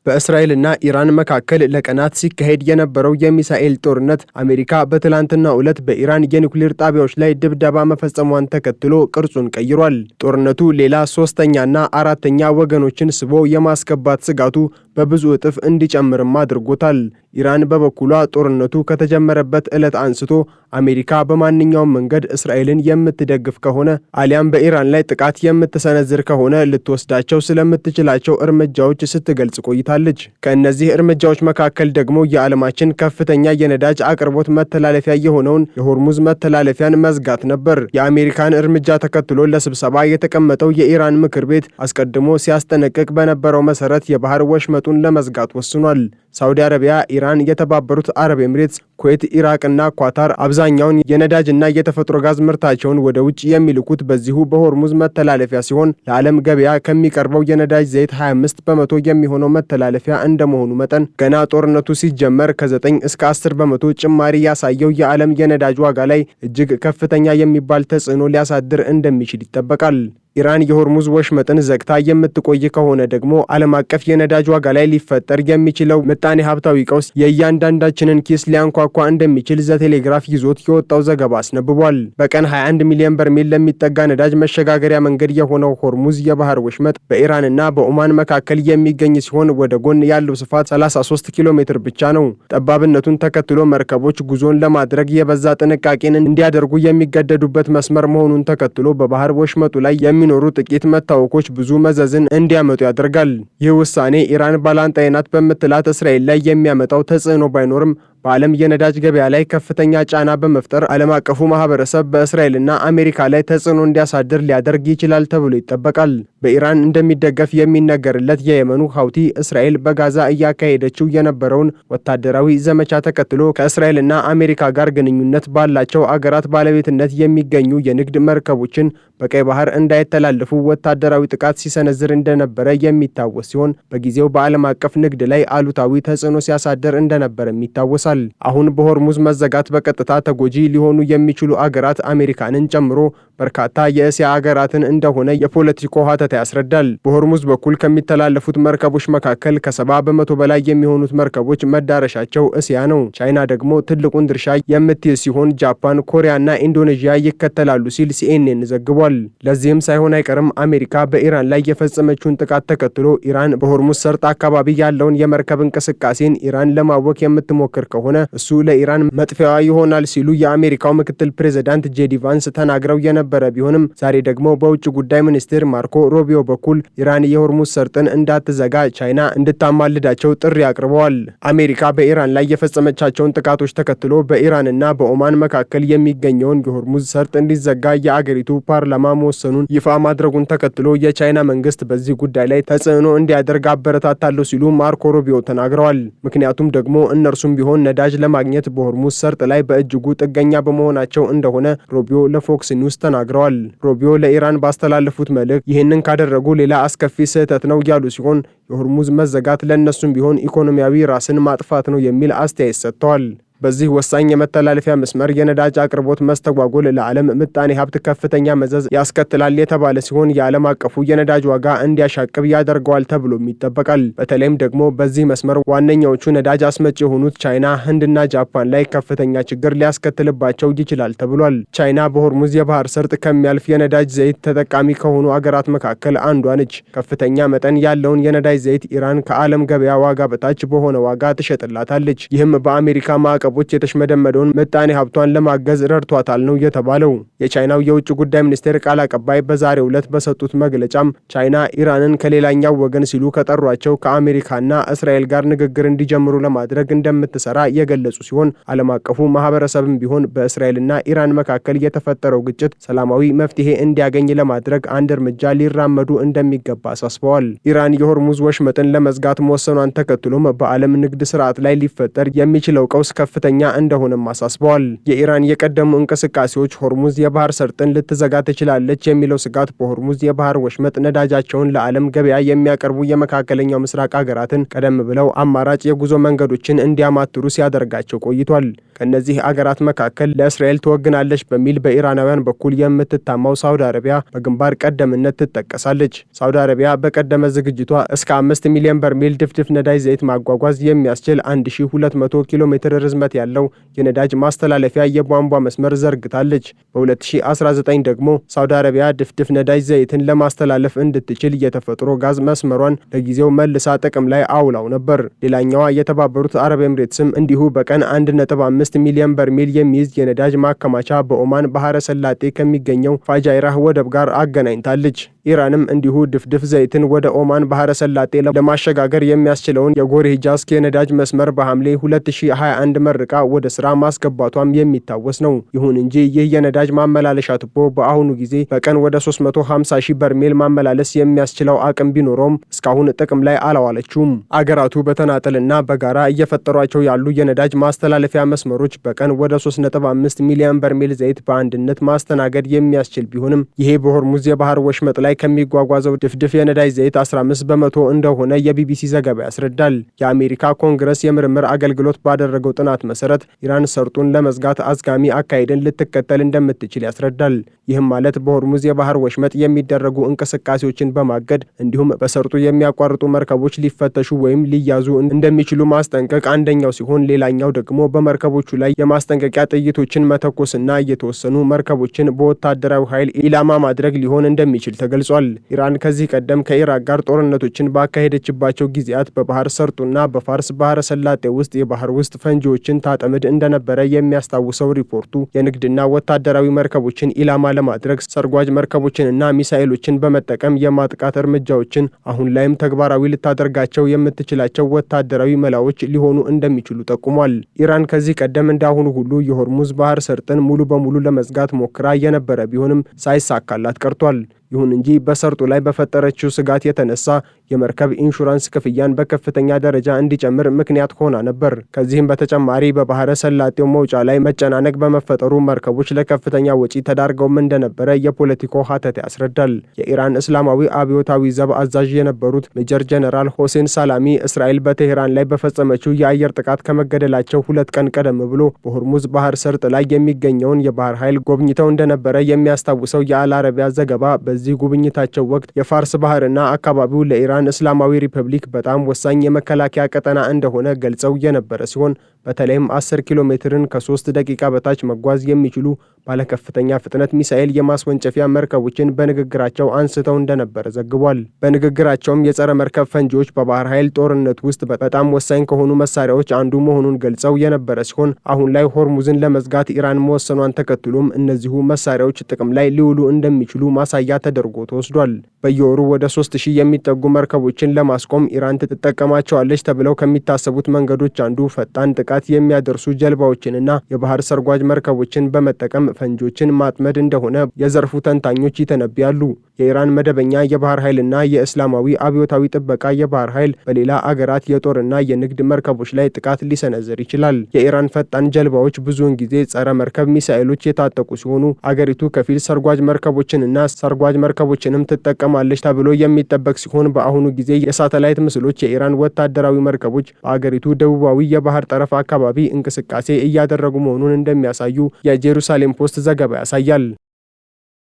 በእስራኤልና ኢራን መካከል ለቀናት ሲካሄድ የነበረው የሚሳኤል ጦርነት አሜሪካ በትላንትናው ዕለት በኢራን የኒውክሌር ጣቢያዎች ላይ ድብደባ መፈጸሟን ተከትሎ ቅርጹን ቀይሯል። ጦርነቱ ሌላ ሶስተኛና አራተኛ ወገኖችን ስቦ የማስገባት ስጋቱ በብዙ እጥፍ እንዲጨምርም አድርጎታል። ኢራን በበኩሏ ጦርነቱ ከተጀመረበት ዕለት አንስቶ አሜሪካ በማንኛውም መንገድ እስራኤልን የምትደግፍ ከሆነ አሊያም በኢራን ላይ ጥቃት የምትሰነዝር ከሆነ ልትወስዳቸው ስለምትችላቸው እርምጃዎች ስትገልጽ ቆይታለች። ከእነዚህ እርምጃዎች መካከል ደግሞ የዓለማችን ከፍተኛ የነዳጅ አቅርቦት መተላለፊያ የሆነውን የሆርሙዝ መተላለፊያን መዝጋት ነበር። የአሜሪካን እርምጃ ተከትሎ ለስብሰባ የተቀመጠው የኢራን ምክር ቤት አስቀድሞ ሲያስጠነቅቅ በነበረው መሰረት የባህር ወሽመጡን ለመዝጋት ወስኗል። ሳውዲ አረቢያ፣ ኢራን፣ የተባበሩት አረብ ኤምሬትስ፣ ኩዌት፣ ኢራቅና ኳታር አብዛኛውን የነዳጅና የተፈጥሮ ጋዝ ምርታቸውን ወደ ውጭ የሚልኩት በዚሁ በሆርሙዝ መተላለፊያ ሲሆን ለዓለም ገበያ ከሚቀርበው የነዳጅ ዘይት 25 በመቶ የሚሆነው መተላለፊያ እንደመሆኑ መጠን ገና ጦርነቱ ሲጀመር ከ9 እስከ 10 በመቶ ጭማሪ ያሳየው የዓለም የነዳጅ ዋጋ ላይ እጅግ ከፍተኛ የሚባል ተጽዕኖ ሊያሳድር እንደሚችል ይጠበቃል። ኢራን የሆርሙዝ ወሽመጥን ዘግታ የምትቆይ ከሆነ ደግሞ ዓለም አቀፍ የነዳጅ ዋጋ ላይ ሊፈጠር የሚችለው ምጣኔ ሀብታዊ ቀውስ የእያንዳንዳችንን ኪስ ሊያንኳኳ እንደሚችል ዘቴሌግራፍ ይዞት የወጣው ዘገባ አስነብቧል። በቀን 21 ሚሊዮን በርሜል ለሚጠጋ ነዳጅ መሸጋገሪያ መንገድ የሆነው ሆርሙዝ የባህር ወሽመጥ በኢራንና በኦማን መካከል የሚገኝ ሲሆን ወደ ጎን ያለው ስፋት 33 ኪሎ ሜትር ብቻ ነው። ጠባብነቱን ተከትሎ መርከቦች ጉዞን ለማድረግ የበዛ ጥንቃቄን እንዲያደርጉ የሚገደዱበት መስመር መሆኑን ተከትሎ በባህር ወሽመጡ ላይ የሚኖሩ ጥቂት መታወኮች ብዙ መዘዝን እንዲያመጡ ያደርጋል። ይህ ውሳኔ ኢራን ባላንጣዬ ናት በምትላት እስራኤል ላይ የሚያመጣው ተጽዕኖ ባይኖርም በዓለም የነዳጅ ገበያ ላይ ከፍተኛ ጫና በመፍጠር ዓለም አቀፉ ማህበረሰብ በእስራኤልና አሜሪካ ላይ ተጽዕኖ እንዲያሳድር ሊያደርግ ይችላል ተብሎ ይጠበቃል። በኢራን እንደሚደገፍ የሚነገርለት የየመኑ ሀውቲ እስራኤል በጋዛ እያካሄደችው የነበረውን ወታደራዊ ዘመቻ ተከትሎ ከእስራኤልና አሜሪካ ጋር ግንኙነት ባላቸው አገራት ባለቤትነት የሚገኙ የንግድ መርከቦችን በቀይ ባህር እንዳይተላለፉ ወታደራዊ ጥቃት ሲሰነዝር እንደነበረ የሚታወስ ሲሆን በጊዜው በዓለም አቀፍ ንግድ ላይ አሉታዊ ተጽዕኖ ሲያሳድር እንደነበረም ይታወሳል። አሁን በሆርሙዝ መዘጋት በቀጥታ ተጎጂ ሊሆኑ የሚችሉ አገራት አሜሪካንን ጨምሮ በርካታ የእስያ አገራትን እንደሆነ የፖለቲካው ሀተታ ያስረዳል። በሆርሙዝ በኩል ከሚተላለፉት መርከቦች መካከል ከ70 በመቶ በላይ የሚሆኑት መርከቦች መዳረሻቸው እስያ ነው። ቻይና ደግሞ ትልቁን ድርሻ የምትይዝ ሲሆን ጃፓን፣ ኮሪያና ኢንዶኔዥያ ይከተላሉ ሲል ሲኤንኤን ዘግቧል። ለዚህም ሳይሆን አይቀርም አሜሪካ በኢራን ላይ የፈጸመችውን ጥቃት ተከትሎ ኢራን በሆርሙዝ ሰርጥ አካባቢ ያለውን የመርከብ እንቅስቃሴን ኢራን ለማወክ የምትሞክር ከሆነ እሱ ለኢራን መጥፊያዋ ይሆናል ሲሉ የአሜሪካው ምክትል ፕሬዝዳንት ጄዲ ቫንስ ተናግረው የነበረ ቢሆንም ዛሬ ደግሞ በውጭ ጉዳይ ሚኒስትር ማርኮ ሮቢዮ በኩል ኢራን የሆርሙዝ ሰርጥን እንዳትዘጋ ቻይና እንድታማልዳቸው ጥሪ አቅርበዋል። አሜሪካ በኢራን ላይ የፈጸመቻቸውን ጥቃቶች ተከትሎ በኢራንና በኦማን መካከል የሚገኘውን የሆርሙዝ ሰርጥ እንዲዘጋ የአገሪቱ ፓርላማ መወሰኑን ይፋ ማድረጉን ተከትሎ የቻይና መንግስት በዚህ ጉዳይ ላይ ተጽዕኖ እንዲያደርግ አበረታታለሁ ሲሉ ማርኮ ሮቢዮ ተናግረዋል። ምክንያቱም ደግሞ እነርሱም ቢሆን ነዳጅ ለማግኘት በሆርሙዝ ሰርጥ ላይ በእጅጉ ጥገኛ በመሆናቸው እንደሆነ ሮቢዮ ለፎክስ ኒውስ ተናግረዋል። ሮቢዮ ለኢራን ባስተላለፉት መልእክት ይህንን ካደረጉ ሌላ አስከፊ ስህተት ነው ያሉ ሲሆን የሆርሙዝ መዘጋት ለእነሱም ቢሆን ኢኮኖሚያዊ ራስን ማጥፋት ነው የሚል አስተያየት ሰጥተዋል። በዚህ ወሳኝ የመተላለፊያ መስመር የነዳጅ አቅርቦት መስተጓጎል ለዓለም ምጣኔ ሀብት ከፍተኛ መዘዝ ያስከትላል የተባለ ሲሆን የዓለም አቀፉ የነዳጅ ዋጋ እንዲያሻቅብ ያደርገዋል ተብሎም ይጠበቃል። በተለይም ደግሞ በዚህ መስመር ዋነኛዎቹ ነዳጅ አስመጪ የሆኑት ቻይና፣ ህንድና ጃፓን ላይ ከፍተኛ ችግር ሊያስከትልባቸው ይችላል ተብሏል። ቻይና በሆርሙዝ የባህር ሰርጥ ከሚያልፍ የነዳጅ ዘይት ተጠቃሚ ከሆኑ አገራት መካከል አንዷ ነች። ከፍተኛ መጠን ያለውን የነዳጅ ዘይት ኢራን ከዓለም ገበያ ዋጋ በታች በሆነ ዋጋ ትሸጥላታለች። ይህም በአሜሪካ ማዕቀቦች የተሽመደመደውን ምጣኔ ሀብቷን ለማገዝ ረድቷታል ነው የተባለው። የቻይናው የውጭ ጉዳይ ሚኒስቴር ቃል አቀባይ በዛሬው ዕለት በሰጡት መግለጫም ቻይና ኢራንን ከሌላኛው ወገን ሲሉ ከጠሯቸው ከአሜሪካና እስራኤል ጋር ንግግር እንዲጀምሩ ለማድረግ እንደምትሰራ የገለጹ ሲሆን ዓለም አቀፉ ማህበረሰብም ቢሆን በእስራኤልና ኢራን መካከል የተፈጠረው ግጭት ሰላማዊ መፍትሄ እንዲያገኝ ለማድረግ አንድ እርምጃ ሊራመዱ እንደሚገባ አሳስበዋል። ኢራን የሆርሙዝ ወሽመጥን ለመዝጋት መወሰኗን ተከትሎም በዓለም ንግድ ስርዓት ላይ ሊፈጠር የሚችለው ቀውስ ከፍተኛ ከፍተኛ እንደሆነም አሳስበዋል። የኢራን የቀደሙ እንቅስቃሴዎች ሆርሙዝ የባህር ሰርጥን ልትዘጋ ትችላለች የሚለው ስጋት በሆርሙዝ የባህር ወሽመጥ ነዳጃቸውን ለዓለም ገበያ የሚያቀርቡ የመካከለኛው ምስራቅ ሀገራትን ቀደም ብለው አማራጭ የጉዞ መንገዶችን እንዲያማትሩ ሲያደርጋቸው ቆይቷል። ከእነዚህ አገራት መካከል ለእስራኤል ትወግናለች በሚል በኢራናውያን በኩል የምትታማው ሳውዲ አረቢያ በግንባር ቀደምነት ትጠቀሳለች። ሳውዲ አረቢያ በቀደመ ዝግጅቷ እስከ 5 ሚሊዮን በርሜል ድፍድፍ ነዳጅ ዘይት ማጓጓዝ የሚያስችል 1200 ኪሎ ሜትር ርዝመት ያለው የነዳጅ ማስተላለፊያ የቧንቧ መስመር ዘርግታለች። በ2019 ደግሞ ሳውዲ አረቢያ ድፍድፍ ነዳጅ ዘይትን ለማስተላለፍ እንድትችል የተፈጥሮ ጋዝ መስመሯን ለጊዜው መልሳ ጥቅም ላይ አውላው ነበር። ሌላኛዋ የተባበሩት አረብ ኤምሬትስም እንዲሁ በቀን 1.5 ሚሊዮን በርሜል የሚይዝ የነዳጅ ማከማቻ በኦማን ባህረ ሰላጤ ከሚገኘው ፋጃይራህ ወደብ ጋር አገናኝታለች። ኢራንም እንዲሁ ድፍድፍ ዘይትን ወደ ኦማን ባህረ ሰላጤ ለማሸጋገር የሚያስችለውን የጎሬ ጃስክ የነዳጅ መስመር በሐምሌ 2021 መርቃ ወደ ስራ ማስገባቷም የሚታወስ ነው። ይሁን እንጂ ይህ የነዳጅ ማመላለሻ ቱቦ በአሁኑ ጊዜ በቀን ወደ 350 ሺህ በርሜል ማመላለስ የሚያስችለው አቅም ቢኖረውም እስካሁን ጥቅም ላይ አላዋለችውም። አገራቱ በተናጠልና በጋራ እየፈጠሯቸው ያሉ የነዳጅ ማስተላለፊያ መስመሮች በቀን ወደ 3.5 ሚሊዮን በርሜል ዘይት በአንድነት ማስተናገድ የሚያስችል ቢሆንም ይሄ በሆርሙዝ የባህር ወሽመጥ ላይ ከሚጓጓዘው ድፍድፍ የነዳጅ ዘይት 15 በመቶ እንደሆነ የቢቢሲ ዘገባ ያስረዳል። የአሜሪካ ኮንግረስ የምርምር አገልግሎት ባደረገው ጥናት መሰረት ኢራን ሰርጡን ለመዝጋት አዝጋሚ አካሄድን ልትከተል እንደምትችል ያስረዳል። ይህም ማለት በሆርሙዝ የባህር ወሽመጥ የሚደረጉ እንቅስቃሴዎችን በማገድ እንዲሁም በሰርጡ የሚያቋርጡ መርከቦች ሊፈተሹ ወይም ሊያዙ እንደሚችሉ ማስጠንቀቅ አንደኛው ሲሆን፣ ሌላኛው ደግሞ በመርከቦቹ ላይ የማስጠንቀቂያ ጥይቶችን መተኮስና የተወሰኑ መርከቦችን በወታደራዊ ኃይል ኢላማ ማድረግ ሊሆን እንደሚችል ተገልጿል። ኢራን ከዚህ ቀደም ከኢራቅ ጋር ጦርነቶችን ባካሄደችባቸው ጊዜያት በባህር ሰርጡና በፋርስ ባህረ ሰላጤ ውስጥ የባህር ውስጥ ፈንጂዎችን ታጠምድ እንደነበረ የሚያስታውሰው ሪፖርቱ የንግድና ወታደራዊ መርከቦችን ኢላማ ለማድረግ ሰርጓጅ መርከቦችንና ሚሳኤሎችን በመጠቀም የማጥቃት እርምጃዎችን አሁን ላይም ተግባራዊ ልታደርጋቸው የምትችላቸው ወታደራዊ መላዎች ሊሆኑ እንደሚችሉ ጠቁሟል። ኢራን ከዚህ ቀደም እንዳሁኑ ሁሉ የሆርሙዝ ባህር ሰርጥን ሙሉ በሙሉ ለመዝጋት ሞክራ የነበረ ቢሆንም ሳይሳካላት ቀርቷል። ይሁን እንጂ በሰርጡ ላይ በፈጠረችው ስጋት የተነሳ የመርከብ ኢንሹራንስ ክፍያን በከፍተኛ ደረጃ እንዲጨምር ምክንያት ሆና ነበር። ከዚህም በተጨማሪ በባህረ ሰላጤው መውጫ ላይ መጨናነቅ በመፈጠሩ መርከቦች ለከፍተኛ ወጪ ተዳርገውም እንደነበረ የፖለቲኮ ሀተት ያስረዳል። የኢራን እስላማዊ አብዮታዊ ዘብ አዛዥ የነበሩት ሜጀር ጀነራል ሆሴን ሳላሚ እስራኤል በቴሄራን ላይ በፈጸመችው የአየር ጥቃት ከመገደላቸው 2 ቀን ቀደም ብሎ በሆርሙዝ ባህር ሰርጥ ላይ የሚገኘውን የባህር ኃይል ጎብኝተው እንደነበረ የሚያስታውሰው የአል አረቢያ ዘገባ በዚህ ጉብኝታቸው ወቅት የፋርስ ባህርና አካባቢው ለኢራን እስላማዊ ሪፐብሊክ በጣም ወሳኝ የመከላከያ ቀጠና እንደሆነ ገልጸው የነበረ ሲሆን በተለይም 10 ኪሎ ሜትርን ከ3 ደቂቃ በታች መጓዝ የሚችሉ ባለከፍተኛ ፍጥነት ሚሳኤል የማስወንጨፊያ መርከቦችን በንግግራቸው አንስተው እንደነበረ ዘግቧል። በንግግራቸውም የጸረ መርከብ ፈንጂዎች በባህር ኃይል ጦርነት ውስጥ በጣም ወሳኝ ከሆኑ መሳሪያዎች አንዱ መሆኑን ገልጸው የነበረ ሲሆን አሁን ላይ ሆርሙዝን ለመዝጋት ኢራን መወሰኗን ተከትሎም እነዚሁ መሳሪያዎች ጥቅም ላይ ሊውሉ እንደሚችሉ ማሳያ ተደርጎ ተወስዷል። በየወሩ ወደ 3000 የሚጠጉ መርከቦችን ለማስቆም ኢራን ትጠቀማቸዋለች ተብለው ከሚታሰቡት መንገዶች አንዱ ፈጣን ጥቃት የሚያደርሱ ጀልባዎችንና የባህር ሰርጓጅ መርከቦችን በመጠቀም ፈንጂዎችን ማጥመድ እንደሆነ የዘርፉ ተንታኞች ይተነብያሉ። የኢራን መደበኛ የባህር ኃይልና የእስላማዊ አብዮታዊ ጥበቃ የባህር ኃይል በሌላ አገራት የጦርና የንግድ መርከቦች ላይ ጥቃት ሊሰነዝር ይችላል። የኢራን ፈጣን ጀልባዎች ብዙውን ጊዜ ጸረ መርከብ ሚሳኤሎች የታጠቁ ሲሆኑ አገሪቱ ከፊል ሰርጓጅ መርከቦችንና ሰርጓጅ መርከቦችንም ትጠቀማለች ተብሎ የሚጠበቅ ሲሆን በአሁኑ ጊዜ የሳተላይት ምስሎች የኢራን ወታደራዊ መርከቦች በአገሪቱ ደቡባዊ የባህር ጠረፍ አካባቢ እንቅስቃሴ እያደረጉ መሆኑን እንደሚያሳዩ የጄሩሳሌም ፖስት ዘገባ ያሳያል።